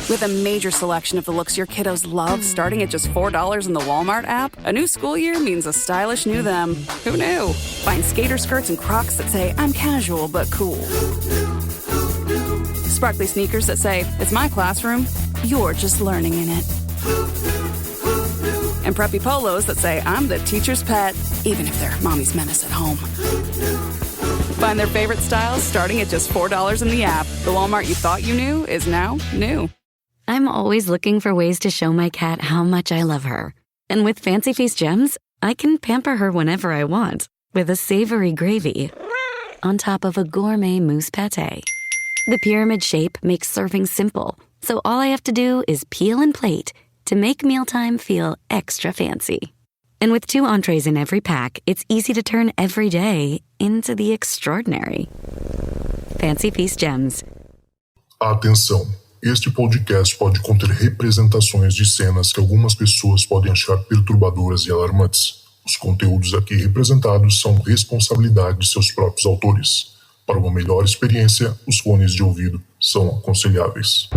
With a major selection of the looks your kiddos love starting at just $4 in the Walmart app, a new school year means a stylish new them. Who knew? Find skater skirts and Crocs that say, I'm casual but cool. Sparkly sneakers that say, it's my classroom, you're just learning in it. And preppy polos that say, I'm the teacher's pet, even if they're mommy's menace at home. Find their favorite styles starting at just $4 in the app. The Walmart you thought you knew is now new. I'm always looking for ways to show my cat how much I love her. And with Fancy Feast gems, I can pamper her whenever I want with a savory gravy on top of a gourmet mousse pâté. The pyramid shape makes serving simple, so all I have to do is peel and plate to make mealtime feel extra fancy. And with 2 entrees in every pack, it's easy to turn every day into the extraordinary. Fancy Feast gems. Atenção! Este podcast pode conter representações de cenas que algumas pessoas podem achar perturbadoras e alarmantes. Os conteúdos aqui representados são responsabilidade de seus próprios autores. Para uma melhor experiência, os fones de ouvido são aconselháveis.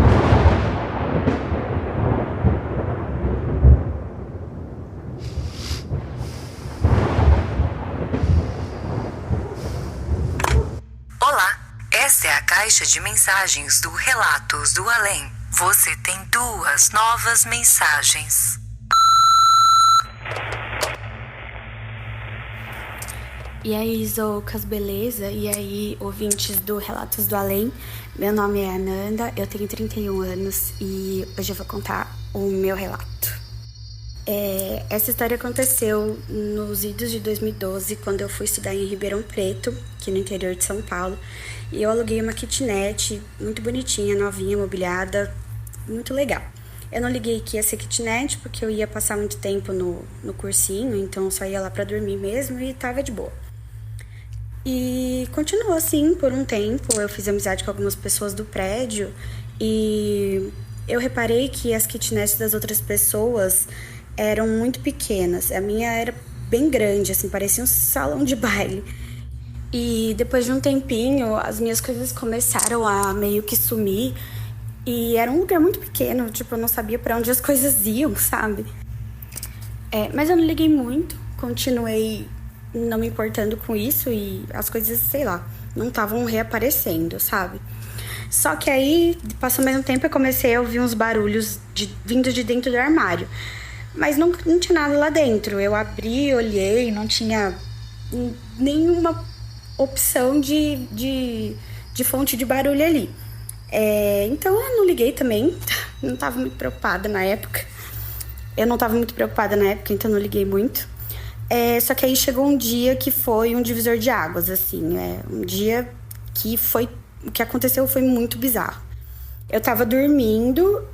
Essa é a caixa de mensagens do Relatos do Além. Você tem 2 novas mensagens. E aí, Zoucas, beleza? E aí, ouvintes do Relatos do Além? Meu nome é Ananda, eu tenho 31 anos e hoje eu vou contar o meu relato. Essa história aconteceu nos idos de 2012, quando eu fui estudar em Ribeirão Preto, aqui no interior de São Paulo. E eu aluguei uma kitnet muito bonitinha, novinha, mobiliada, muito legal. Eu não liguei que ia ser kitnet porque eu ia passar muito tempo no cursinho, então eu só ia lá pra dormir mesmo e tava de boa. E continuou assim por um tempo, eu fiz amizade com algumas pessoas do prédio e eu reparei que as kitnets das outras pessoas eram muito pequenas. A minha era bem grande, assim, parecia um salão de baile. E depois de um tempinho, as minhas coisas começaram a meio que sumir. E era um lugar muito pequeno, tipo, eu não sabia pra onde as coisas iam, sabe? Mas eu não liguei muito, continuei não me importando com isso e as coisas, sei lá, não estavam reaparecendo, sabe? Só que aí, passou mais um tempo, eu comecei a ouvir uns barulhos vindo de dentro do armário. Mas não tinha nada lá dentro. Eu abri, olhei, não tinha nenhuma opção de fonte de barulho ali. Então eu não liguei também, não estava muito preocupada na época. Então não liguei muito. Só que aí chegou um dia que foi um divisor de águas, assim. Um dia que o que aconteceu foi muito bizarro. Eu tava dormindo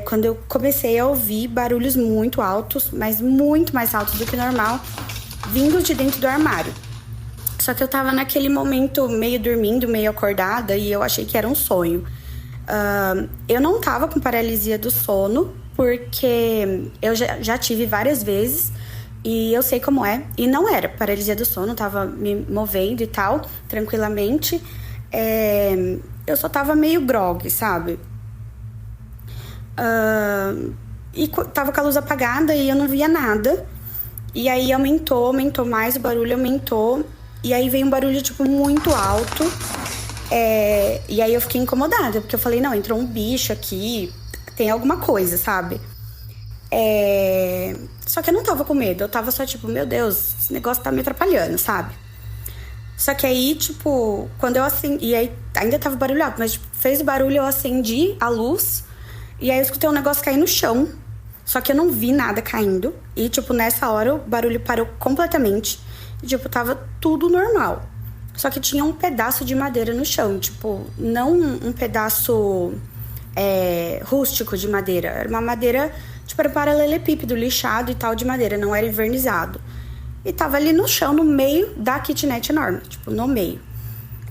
quando eu comecei a ouvir barulhos muito altos, mas muito mais altos do que normal, vindo de dentro do armário. Só que eu tava naquele momento meio dormindo, meio acordada, e eu achei que era um sonho. Eu não tava com paralisia do sono, porque eu já tive várias vezes, e eu sei como é. E não era paralisia do sono, tava me movendo e tal, tranquilamente. Eu só tava meio grog, sabe? E tava com a luz apagada e eu não via nada. E aí aumentou mais, o barulho aumentou. E aí veio um barulho, tipo, muito alto. E aí eu fiquei incomodada, porque eu falei, não, entrou um bicho aqui, tem alguma coisa, sabe? Só que eu não tava com medo, eu tava só tipo, meu Deus, esse negócio tá me atrapalhando, sabe? Só que aí, tipo, quando eu acendi... E aí ainda tava barulhado, mas tipo, fez o barulho, eu acendi a luz. E aí eu escutei um negócio cair no chão. Só que eu não vi nada caindo. E, tipo, nessa hora o barulho parou completamente. E, tipo, tava tudo normal. Só que tinha um pedaço de madeira no chão. Tipo, não um pedaço rústico de madeira. Era uma madeira, tipo, era um paralelepípedo, lixado e tal de madeira. Não era envernizado. E tava ali no chão, no meio da kitnet enorme. Tipo, no meio.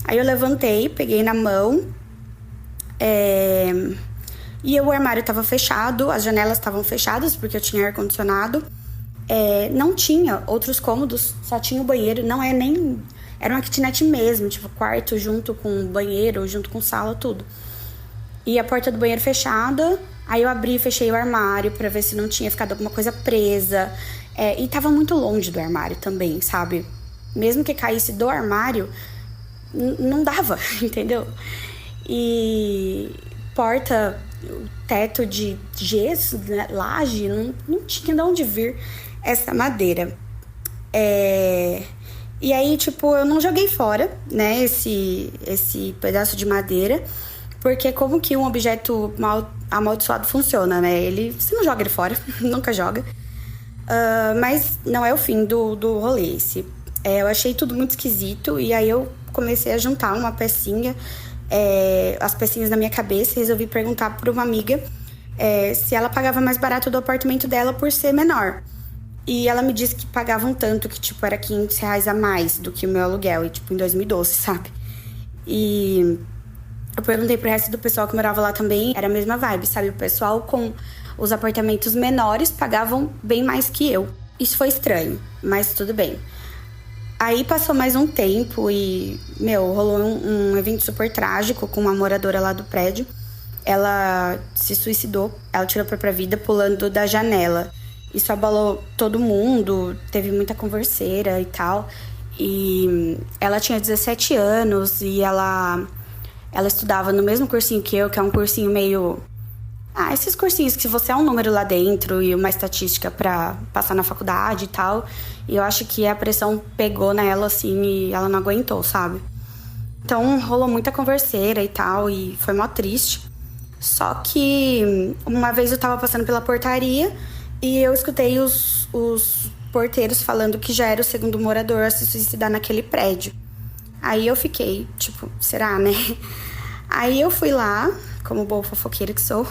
Aí eu levantei, peguei na mão. E o armário tava fechado, as janelas estavam fechadas, porque eu tinha ar-condicionado. Não tinha outros cômodos, só tinha o banheiro. Não é nem... Era uma kitnet mesmo, tipo, quarto junto com banheiro, junto com sala, tudo. e a porta do banheiro fechada. Aí eu abri e fechei o armário pra ver se não tinha ficado alguma coisa presa. E tava muito longe do armário também, sabe? Mesmo que caísse do armário, não dava, entendeu? E porta, teto de gesso, né, laje, não tinha de onde vir essa madeira. E aí, tipo, eu não joguei fora, né, esse pedaço de madeira, porque como que um objeto mal amaldiçoado funciona, né? Você não joga ele fora, nunca joga. Mas não é o fim do rolê. Eu achei tudo muito esquisito, e aí eu comecei a juntar uma pecinha, as pecinhas na minha cabeça, e resolvi perguntar para uma amiga se ela pagava mais barato do apartamento dela por ser menor. E ela me disse que pagavam tanto, que tipo, era R$500 a mais do que o meu aluguel, e tipo, em 2012, sabe? E eu perguntei pro resto do pessoal que morava lá também, era a mesma vibe, sabe? O pessoal com os apartamentos menores pagavam bem mais que eu. Isso foi estranho, mas tudo bem. Aí passou mais um tempo e, rolou um evento super trágico com uma moradora lá do prédio. Ela se suicidou, ela tirou a própria vida pulando da janela. Isso abalou todo mundo, teve muita converseira e tal. E ela tinha 17 anos e ela estudava no mesmo cursinho que eu, que é um cursinho meio... esses cursinhos que você é um número lá dentro e uma estatística pra passar na faculdade e tal. E eu acho que a pressão pegou nela, assim, e ela não aguentou, sabe? Então, rolou muita converseira e tal, e foi mó triste. Só que uma vez eu tava passando pela portaria e eu escutei os porteiros falando que já era o segundo morador a se suicidar naquele prédio. Aí eu fiquei, tipo, será, né? Aí eu fui lá, como boa fofoqueira que sou,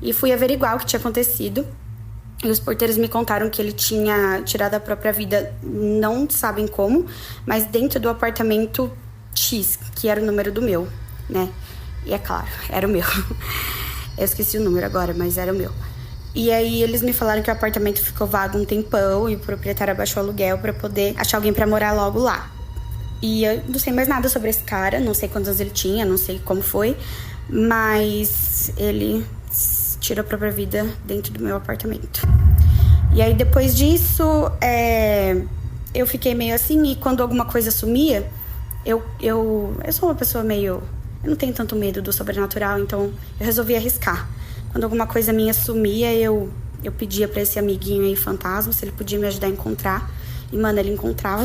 e fui averiguar o que tinha acontecido. E os porteiros me contaram que ele tinha tirado a própria vida, não sabem como, mas dentro do apartamento X, que era o número do meu, né? E é claro, era o meu. Eu esqueci o número agora, mas era o meu. E aí eles me falaram que o apartamento ficou vago um tempão e o proprietário abaixou o aluguel pra poder achar alguém pra morar logo lá. E eu não sei mais nada sobre esse cara, não sei quantos anos ele tinha, não sei como foi, mas ele tirou a própria vida dentro do meu apartamento. E aí depois disso, eu fiquei meio assim, e quando alguma coisa sumia, eu sou uma pessoa meio... Eu não tenho tanto medo do sobrenatural, então eu resolvi arriscar. Quando alguma coisa minha sumia, eu pedia pra esse amiguinho aí, fantasma, se ele podia me ajudar a encontrar. E, mano, ele encontrava.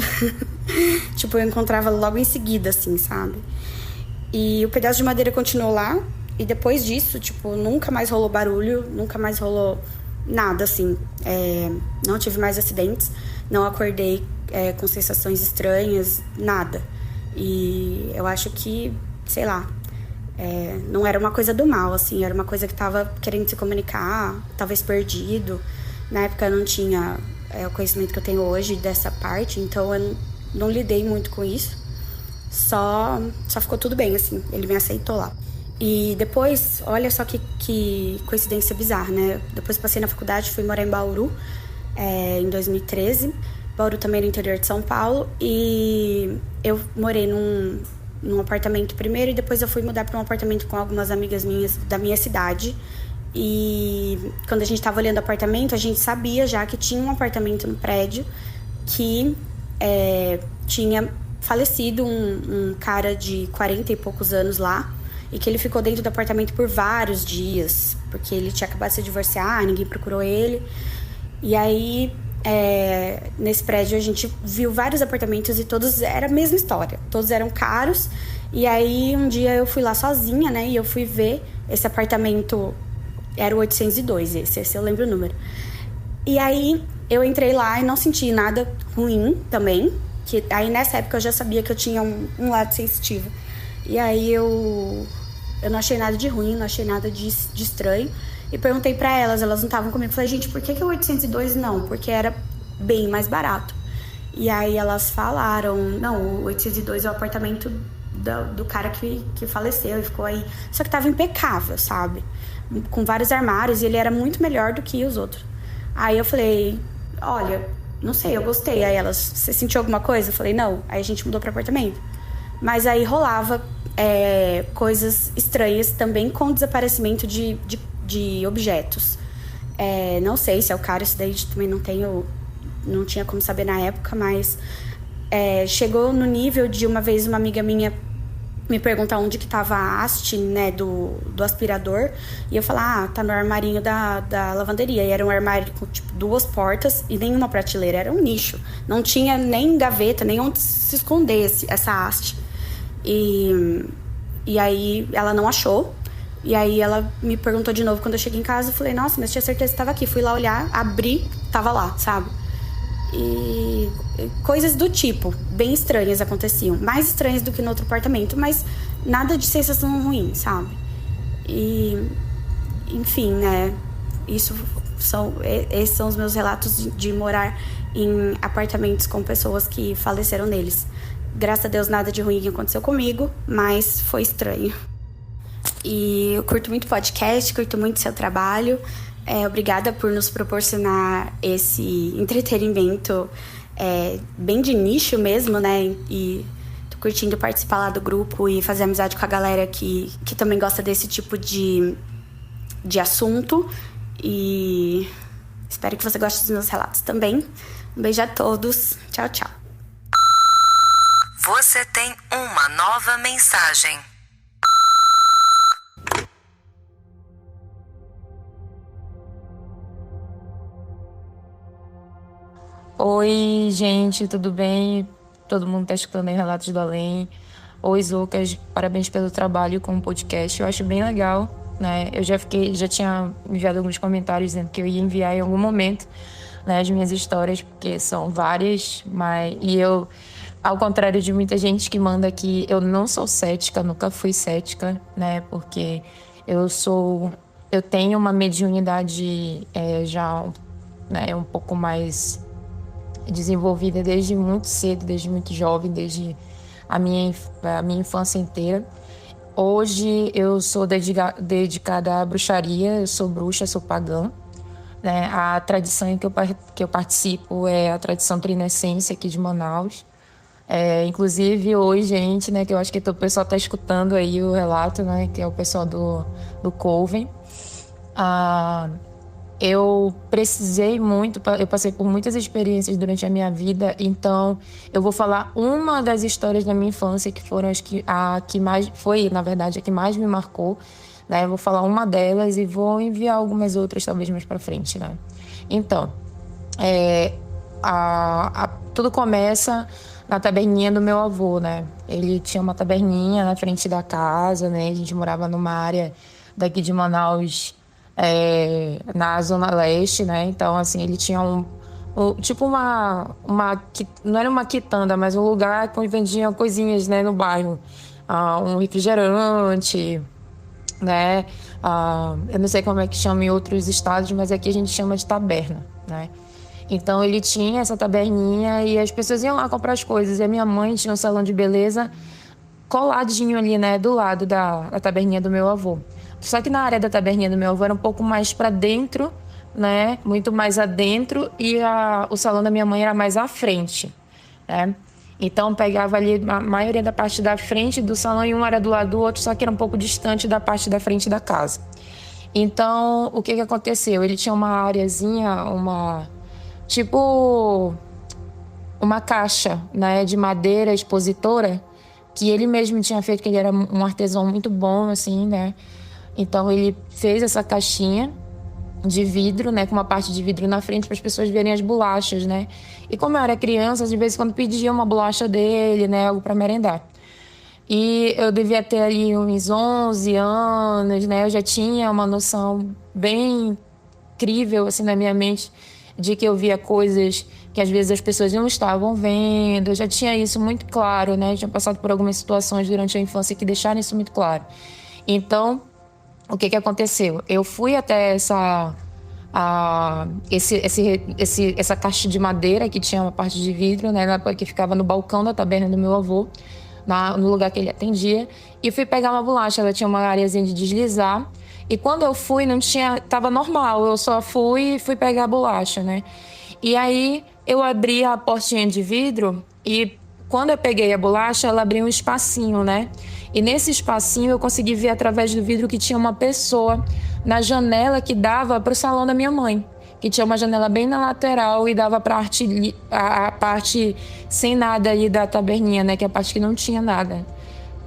Tipo, eu encontrava logo em seguida, assim, sabe? E o pedaço de madeira continuou lá. E depois disso, tipo, nunca mais rolou barulho, nunca mais rolou nada, assim. Não tive mais acidentes, não acordei com sensações estranhas, nada. E eu acho que, sei lá, não era uma coisa do mal, assim, era uma coisa que tava querendo se comunicar, talvez perdido. Na época eu não tinha o conhecimento que eu tenho hoje dessa parte, então eu não lidei muito com isso. Só ficou tudo bem, assim, ele me aceitou lá. E depois, olha só que coincidência bizarra, né? Depois passei na faculdade, fui morar em Bauru, em 2013. Bauru também no interior de São Paulo. E eu morei num apartamento primeiro e depois eu fui mudar para um apartamento com algumas amigas minhas da minha cidade. E quando a gente estava olhando o apartamento, a gente sabia já que tinha um apartamento no prédio que tinha falecido um cara de 40 e poucos anos lá, e que ele ficou dentro do apartamento por vários dias, porque ele tinha acabado de se divorciar, ninguém procurou ele. E aí, nesse prédio, a gente viu vários apartamentos e todos era a mesma história. Todos eram caros. E aí, um dia eu fui lá sozinha, né? E eu fui ver esse apartamento, era o 802, esse eu lembro o número. E aí, eu entrei lá e não senti nada ruim também. Que aí, nessa época, eu já sabia que eu tinha um lado sensitivo. E aí, eu não achei nada de ruim, não achei nada de estranho. E perguntei pra elas não estavam comigo. Falei, gente, por que o 802 não? Porque era bem mais barato. E aí elas falaram, não, o 802 é o apartamento do cara que faleceu e ficou aí. Só que tava impecável, sabe? Com vários armários, e ele era muito melhor do que os outros. Aí eu falei, olha, não sei, eu gostei. Aí elas, você sentiu alguma coisa? Eu falei, não. Aí a gente mudou pro apartamento. Mas aí rolava coisas estranhas também com desaparecimento de objetos. Não sei se é o cara, isso daí também não tinha como saber na época, mas chegou no nível de uma vez uma amiga minha me perguntar onde que tava a haste, né, do aspirador, e eu falar, tá no armarinho da lavanderia, e era um armário com, tipo, 2 portas e nenhuma prateleira, era um nicho, não tinha nem gaveta, nem onde se esconder essa haste, e aí ela não achou, e aí ela me perguntou de novo quando eu cheguei em casa, eu falei, nossa, mas tinha certeza que tava aqui, fui lá olhar, abri, tava lá, sabe? E coisas do tipo, bem estranhas aconteciam. Mais estranhas do que no outro apartamento, mas nada de sensação ruim, sabe? E, enfim, né? Esses são os meus relatos de morar em apartamentos com pessoas que faleceram neles. Graças a Deus, nada de ruim aconteceu comigo, mas foi estranho. E eu curto muito podcast, curto muito seu trabalho. Obrigada por nos proporcionar esse entretenimento bem de nicho mesmo, né? E tô curtindo participar lá do grupo e fazer amizade com a galera que também gosta desse tipo de assunto. E espero que você goste dos meus relatos também. Um beijo a todos. Tchau, tchau. Você tem uma nova mensagem. Oi, gente, tudo bem? Todo mundo tá escutando aí Relatos do Além. Oi, Zoucas, parabéns pelo trabalho com o podcast. Eu acho bem legal, né? Eu já tinha enviado alguns comentários dizendo que eu ia enviar em algum momento, né, as minhas histórias, porque são várias, e eu, ao contrário de muita gente que manda aqui, eu não sou cética, nunca fui cética, né? Porque eu tenho uma mediunidade já, né, um pouco mais desenvolvida desde muito cedo, desde muito jovem, desde a minha infância inteira. Hoje eu sou dedicada à bruxaria, eu sou bruxa, sou pagã, né? A tradição que eu participo é a tradição Trinessência aqui de Manaus. Inclusive hoje, gente, né, que eu acho que o pessoal está escutando aí o relato, né, que é o pessoal do Coven. Eu passei por muitas experiências durante a minha vida, então eu vou falar uma das histórias da minha infância que foram a que mais me marcou, né? Eu vou falar uma delas e vou enviar algumas outras talvez mais para frente, né? Então, tudo começa na taberninha do meu avô, né? Ele tinha uma taberninha na frente da casa, né? A gente morava numa área daqui de Manaus, na Zona Leste, né? Então, assim, ele tinha tipo não era uma quitanda, mas um lugar onde vendiam coisinhas, né, no bairro. Um refrigerante, né? Eu não sei como é que chama em outros estados, mas aqui a gente chama de taberna, né? Então, ele tinha essa taberninha e as pessoas iam lá comprar as coisas. E a minha mãe tinha um salão de beleza coladinho ali, né, do lado da taberninha do meu avô. Só que na área da taberninha do meu avô era um pouco mais para dentro, né? Muito mais adentro, e o salão da minha mãe era mais à frente, né? Então pegava ali a maioria da parte da frente do salão e um era do lado do outro, só que era um pouco distante da parte da frente da casa. Então, o que aconteceu? Ele tinha uma areazinha, uma caixa, né, de madeira expositora, que ele mesmo tinha feito, que ele era um artesão muito bom, assim, né? Então, ele fez essa caixinha de vidro, né, com uma parte de vidro na frente para as pessoas verem as bolachas, né? E como eu era criança, de vez em quando pedia uma bolacha dele, né, algo para merendar. E eu devia ter ali uns 11 anos, né? Eu já tinha uma noção bem incrível, assim, na minha mente, de que eu via coisas que às vezes as pessoas não estavam vendo. Eu já tinha isso muito claro, né? Eu tinha passado por algumas situações durante a infância que deixaram isso muito claro. Então, o que aconteceu? Eu fui até essa caixa de madeira que tinha uma parte de vidro, né, que ficava no balcão da taberna do meu avô, no lugar que ele atendia, e fui pegar uma bolacha. Ela tinha uma areazinha de deslizar, e quando eu fui, tava normal, eu só fui pegar a bolacha, né? E aí eu abri a portinha de vidro e Quando eu peguei a bolacha, ela abriu um espacinho, né? E nesse espacinho eu consegui ver através do vidro que tinha uma pessoa na janela que dava para o salão da minha mãe. Que tinha uma janela bem na lateral e dava para a parte sem nada ali da taberninha, né? Que é a parte que não tinha nada.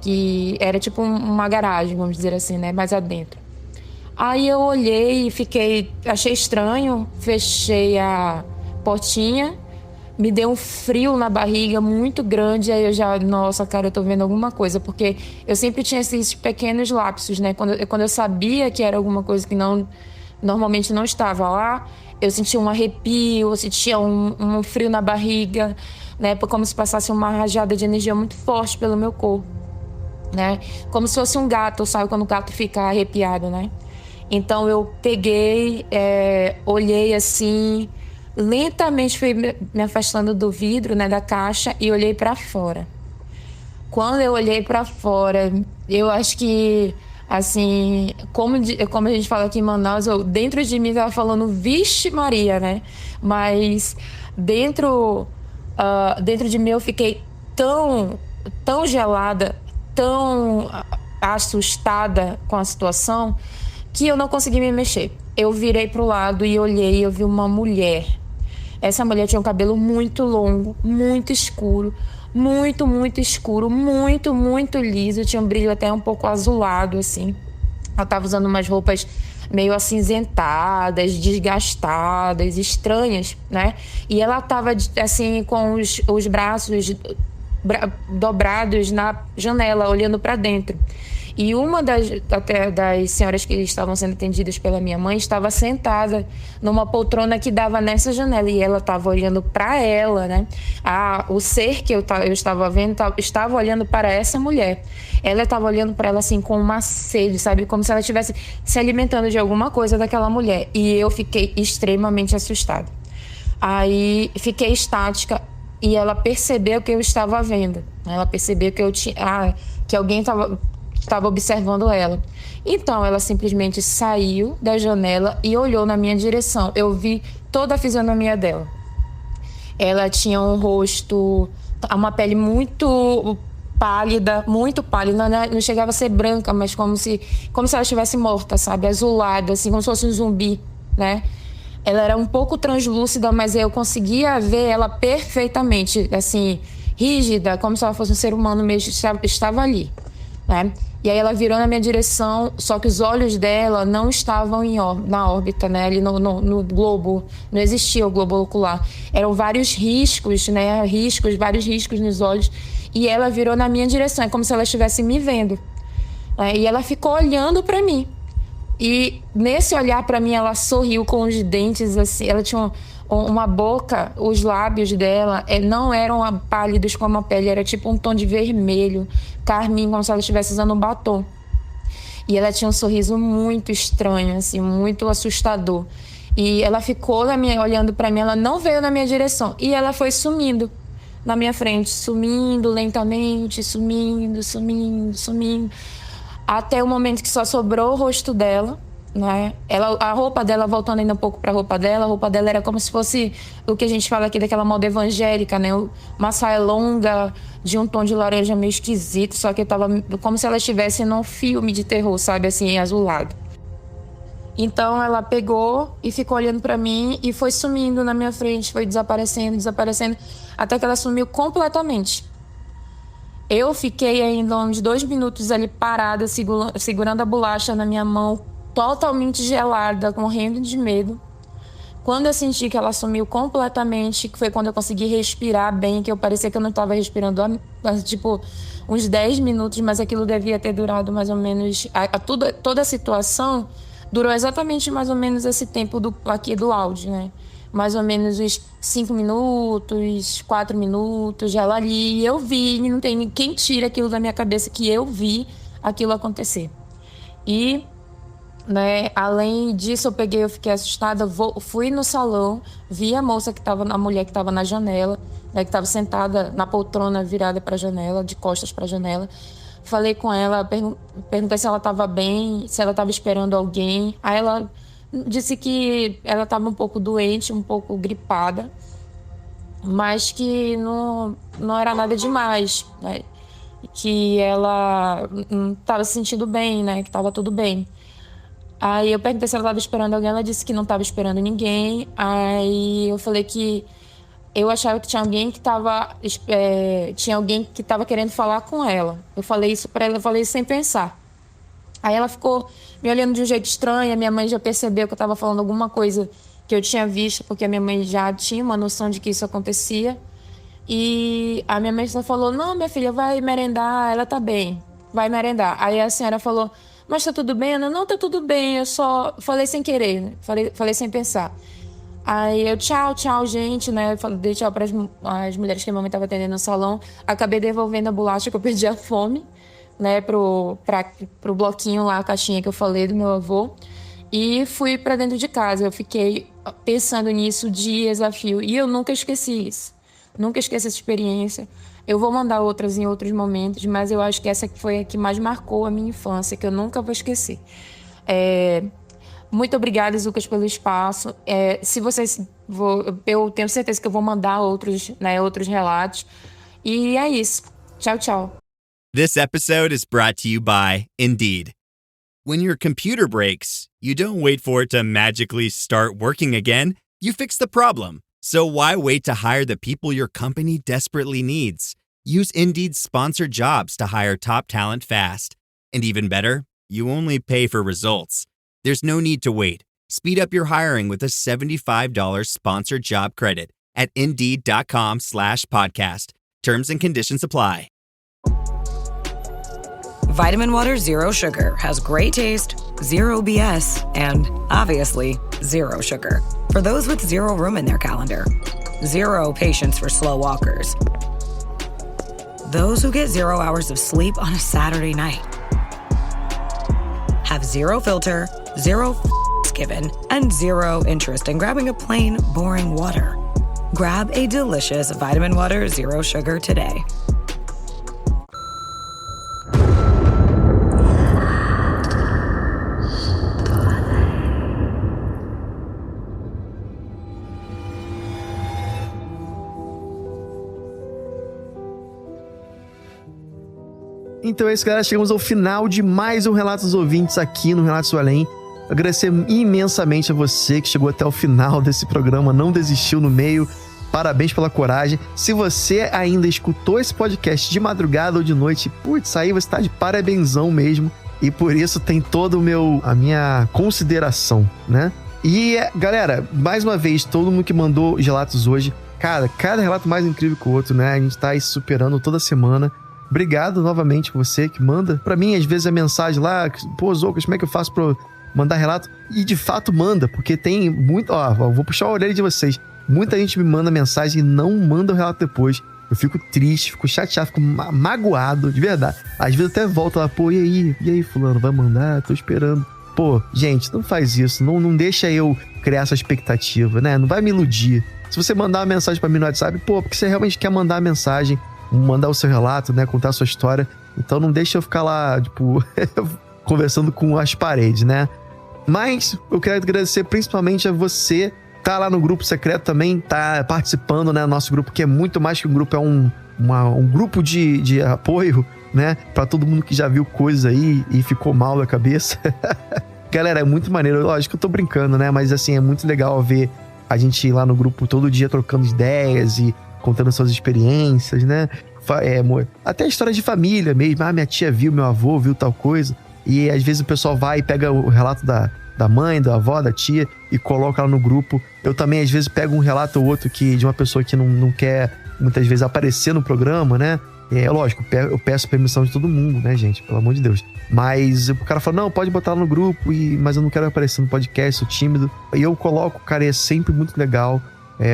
Que era tipo uma garagem, vamos dizer assim, né? Mais adentro. Aí eu olhei e achei estranho, fechei a portinha, me deu um frio na barriga muito grande, aí eu já, nossa, cara, eu tô vendo alguma coisa, porque eu sempre tinha esses pequenos lapsos, né? Quando eu sabia que era alguma coisa que normalmente não estava lá, eu sentia um arrepio, eu sentia um frio na barriga, né? Como se passasse uma rajada de energia muito forte pelo meu corpo, né? Como se fosse um gato, sabe? Quando o gato fica arrepiado, né? Então eu peguei, olhei assim, lentamente fui me afastando do vidro, né, da caixa, e olhei para fora. Quando eu olhei para fora, eu acho que, assim, como a gente fala aqui em Manaus, dentro de mim estava falando, vixe Maria, né? Mas dentro de mim eu fiquei tão gelada, tão assustada com a situação, que eu não consegui me mexer. Eu virei pro lado e olhei e eu vi uma mulher. Essa mulher tinha um cabelo muito longo, muito escuro, muito escuro, muito liso. Tinha um brilho até um pouco azulado, assim. Ela estava usando umas roupas meio acinzentadas, desgastadas, estranhas, né? E ela estava, assim, com os braços dobrados na janela, olhando para dentro. E uma das senhoras que estavam sendo atendidas pela minha mãe estava sentada numa poltrona que dava nessa janela, e ela estava olhando para ela, né? O ser que eu estava vendo estava olhando para essa mulher. Ela estava olhando para ela assim com uma sede, sabe? Como se ela estivesse se alimentando de alguma coisa daquela mulher. E eu fiquei extremamente assustada. Aí fiquei estática e ela percebeu que eu estava vendo. Ela percebeu que que alguém estava observando ela. Então ela simplesmente saiu da janela e olhou na minha direção. Eu vi toda a fisionomia dela. Ela tinha um rosto, uma pele muito pálida, não chegava a ser branca, mas como se ela estivesse morta, sabe? Azulada, assim, como se fosse um zumbi, né? Ela era um pouco translúcida, mas eu conseguia ver ela perfeitamente, assim, rígida, como se ela fosse um ser humano mesmo, estava ali, né? E aí ela virou na minha direção, só que os olhos dela não estavam na órbita, né? Ali no globo, não existia o globo ocular. Eram vários riscos, né? Vários riscos nos olhos. E ela virou na minha direção, é como se ela estivesse me vendo. E ela ficou olhando para mim. E nesse olhar para mim, ela sorriu com os dentes, assim. Ela tinha uma boca, os lábios dela não eram pálidos como a pele, era tipo um tom de vermelho, carmim, como se ela estivesse usando um batom. E ela tinha um sorriso muito estranho, assim, muito assustador. E ela ficou olhando para mim, ela não veio na minha direção. E ela foi sumindo na minha frente, sumindo lentamente, sumindo, até o momento que só sobrou o rosto dela, né? A roupa dela, voltando ainda um pouco para a roupa dela era como se fosse o que a gente fala aqui daquela moda evangélica, né? Uma saia longa de um tom de laranja meio esquisito, só que tava como se ela estivesse num filme de terror, sabe, assim, azulado. Então ela pegou e ficou olhando para mim e foi sumindo na minha frente, foi desaparecendo, até que ela sumiu completamente. Eu fiquei ainda uns 2 minutos ali parada, segurando a bolacha na minha mão, totalmente gelada, morrendo de medo. Quando eu senti que ela sumiu completamente, que foi quando eu consegui respirar bem, que eu parecia que eu não estava respirando há tipo uns 10 minutos, mas aquilo devia ter durado mais ou menos... Toda a situação durou exatamente mais ou menos esse tempo aqui do áudio, né? Mais ou menos uns 5 minutos, 4 minutos, ela ali. E eu vi, não tem quem tira aquilo da minha cabeça, que eu vi aquilo acontecer. E, né, além disso, eu fiquei assustada, fui no salão, vi a mulher que estava na janela, né, que estava sentada na poltrona virada para a janela, de costas para a janela. Falei com ela, perguntei se ela estava bem, se ela estava esperando alguém. Aí ela disse que ela estava um pouco doente, um pouco gripada. mas que não era nada demais, né? Que ela não estava se sentindo bem, né? Que estava tudo bem. Aí eu perguntei se ela estava esperando alguém, ela disse que não estava esperando ninguém. Aí eu falei que eu achava que tinha alguém que estava querendo falar com ela. Eu falei isso para ela, eu falei isso sem pensar. Aí ela ficou me olhando de um jeito estranho, a minha mãe já percebeu que eu estava falando alguma coisa que eu tinha visto, porque a minha mãe já tinha uma noção de que isso acontecia. E a minha mãe só falou, não, minha filha, vai merendar, ela tá bem, vai merendar. Aí a senhora falou, mas tá tudo bem? Ana? Não, tá tudo bem, eu só falei sem querer, né? Falei sem pensar. Aí eu, tchau, gente, né? Dei tchau para as mulheres que a mamãe estava atendendo no salão. Acabei devolvendo a bolacha que eu perdi a fome, né? Pro bloquinho lá, a caixinha que eu falei do meu avô. E fui para dentro de casa. Eu fiquei pensando nisso dias a fio. E eu nunca esqueci isso. Nunca esqueci essa experiência. Eu vou mandar outras em outros momentos, mas eu acho que essa foi a que mais marcou a minha infância, que eu nunca vou esquecer. Muito obrigada, Lucas, pelo espaço. Eu tenho certeza que eu vou mandar outros relatos. E é isso. Tchau, tchau. This episode is brought to you by Indeed. When your computer breaks, you don't wait for it to magically start working again. You fix the problem. So why wait to hire the people your company desperately needs? Use Indeed's sponsored jobs to hire top talent fast. And even better, you only pay for results. There's no need to wait. Speed up your hiring with a $75 sponsored job credit at Indeed.com/podcast. Terms and conditions apply. Vitamin Water Zero Sugar has great taste, zero BS, and obviously zero sugar. For those with zero room in their calendar, zero patience for slow walkers, those who get 0 hours of sleep on a Saturday night, have zero filter, zero given, and zero interest in grabbing a plain, boring water. Grab a delicious Vitamin Water Zero Sugar today. Então é isso, galera. Chegamos ao final de mais um Relatos dos Ouvintes aqui no Relatos do Além. Agradecer imensamente a você que chegou até o final desse programa, não desistiu no meio. Parabéns pela coragem. Se você ainda escutou esse podcast de madrugada ou de noite, putz, aí você tá de parabénsão mesmo. E por isso tem toda a minha consideração, né? E, galera, mais uma vez, todo mundo que mandou relatos hoje, cara, cada relato mais incrível que o outro, né? A gente tá aí se superando toda semana. Obrigado novamente você que manda. Pra mim, às vezes, a mensagem lá, pô, Zoucas, como é que eu faço pra mandar relato? E de fato manda, porque tem muito... eu vou puxar a orelha de vocês. Muita gente me manda mensagem e não manda o relato depois. Eu fico triste, fico chateado, fico magoado, de verdade. Às vezes eu até volto lá, pô, e aí, fulano, vai mandar? Tô esperando. Pô, gente, não faz isso. Não deixa eu criar essa expectativa, né? Não vai me iludir. Se você mandar uma mensagem pra mim no WhatsApp, pô, porque você realmente quer mandar a mensagem, mandar o seu relato, né? Contar a sua história. Então não deixa eu ficar lá, tipo, conversando com as paredes, né? Mas eu quero agradecer principalmente a você que tá lá no grupo secreto também, tá participando, né? Nosso grupo, que é muito mais que um grupo, é um grupo de apoio, né? Pra todo mundo que já viu coisa aí e ficou mal da cabeça. Galera, é muito maneiro. Lógico que eu tô brincando, né? Mas assim, é muito legal ver a gente ir lá no grupo todo dia trocando ideias e contando suas experiências, né? Até histórias de família mesmo. Minha tia viu, meu avô viu tal coisa. E às vezes o pessoal vai e pega o relato da mãe, da avó, da tia e coloca lá no grupo. Eu também às vezes pego um relato ou outro de uma pessoa que não quer muitas vezes aparecer no programa, né? Lógico, eu peço permissão de todo mundo, né, gente? Pelo amor de Deus. Mas o cara fala, não, pode botar lá no grupo, mas eu não quero aparecer no podcast, sou tímido. E eu coloco, cara, e é sempre muito legal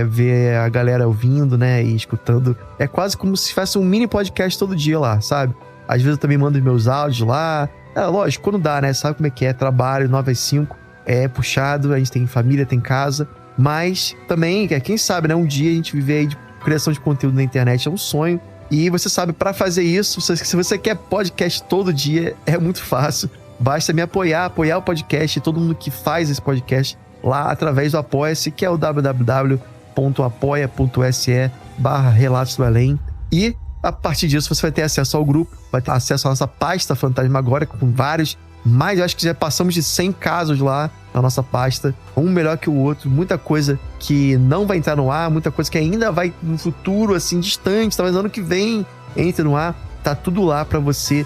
ver a galera ouvindo, né, e escutando. É quase como se fosse um mini podcast todo dia lá, sabe? Às vezes eu também mando meus áudios lá. Lógico, quando dá, né? Sabe como é que é? Trabalho 9 às 5, é puxado, a gente tem família, tem casa. Mas também, quem sabe, né? Um dia a gente viver aí de criação de conteúdo na internet é um sonho. E você sabe, pra fazer isso, se você quer podcast todo dia, é muito fácil. Basta me apoiar o podcast e todo mundo que faz esse podcast lá através do Apoia-se, que é o www.apoia.se apoia.se/Relatos do Além. E a partir disso você vai ter acesso ao grupo, vai ter acesso à nossa pasta fantasmagórica com vários, mas eu acho que já passamos de 100 casos lá na nossa pasta, um melhor que o outro, muita coisa que não vai entrar no ar, muita coisa que ainda vai no futuro, assim, distante, talvez ano que vem entre no ar, tá tudo lá pra você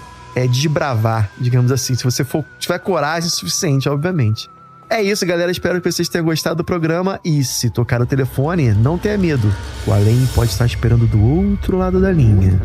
desbravar, digamos assim, se você tiver coragem suficiente, obviamente. É isso, galera, espero que vocês tenham gostado do programa e se tocar o telefone, não tenha medo, o Além pode estar esperando do outro lado da linha.